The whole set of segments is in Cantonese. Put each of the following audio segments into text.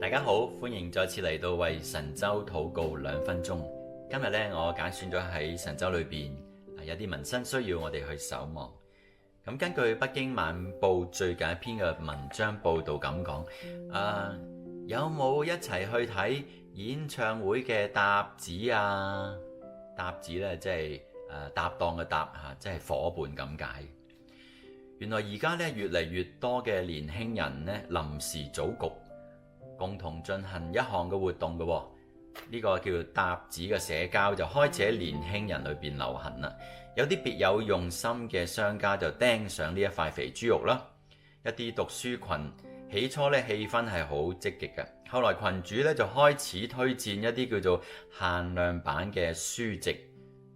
大家好，歡迎再次嚟到為神州禱告2分鐘。今日呢，我揀選咗喺神州裏邊有啲民生需要我哋去守望。咁根據北京晚報最近一篇嘅文章報道咁講，有冇一齊去睇演唱會嘅搭子啊？搭子呢，即係搭檔嘅搭嚇，即係夥伴咁解。原來而家呢，越嚟越多嘅年輕人呢，臨時組局，共同進行一項嘅活動嘅喎，呢個叫做搭子嘅社交就開始喺年輕人裏邊流行啦。有啲別有用心嘅商家就盯上呢一塊肥豬肉啦。一啲讀書群起初咧氣氛係好積極嘅，後來群主咧就開始推薦一啲叫做限量版嘅書籍，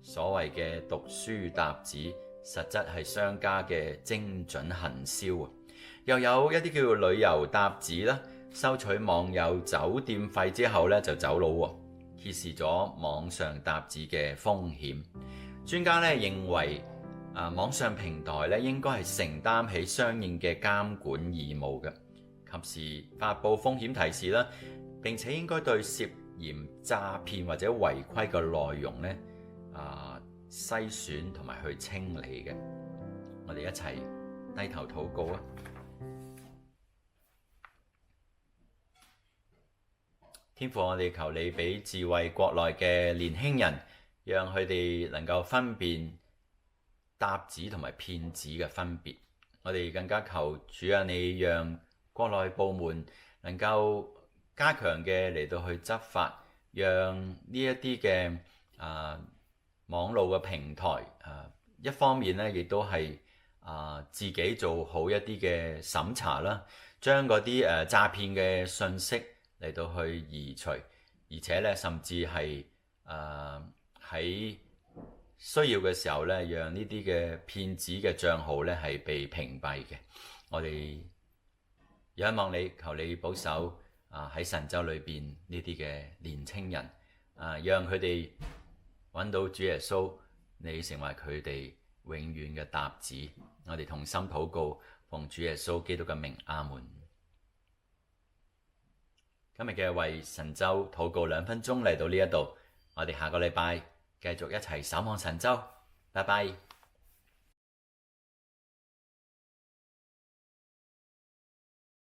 所謂嘅讀書搭子，實質係商家嘅精準行銷啊。又有一啲叫做旅遊搭子啦。收取網友酒店費之後咧就走佬喎，揭示咗網上搭子嘅風險。專家咧認為，網上平台咧應該係承擔起相應嘅監管義務嘅，及時發布風險提示啦，並且應該對涉嫌詐騙或者違規嘅內容咧篩選同埋去清理嘅。我哋一齊低頭禱告啊！天父，我哋求你俾智慧國內嘅年輕人，讓佢哋能夠分辨搭子同埋騙子嘅分別。我哋更加求主啊，你讓國內部門能夠加強嘅嚟到去執法，讓呢一啲嘅網絡嘅平台一方面咧，亦都係自己做好一啲嘅審查啦，將嗰啲詐騙嘅信息嚟到去移除，而且咧甚至係喺需要嘅時候咧，讓呢啲嘅騙子嘅賬號咧係被屏蔽嘅。我哋仰望你，求你保守喺神州裏邊呢啲嘅年青人，讓佢哋揾到主耶穌，你成為佢哋永遠嘅搭子。我哋同心禱告，奉主耶穌基督嘅名，阿門。今日嘅為神州禱告2分鐘嚟到呢一度，我哋下個禮拜繼續一齊守望神州，拜拜。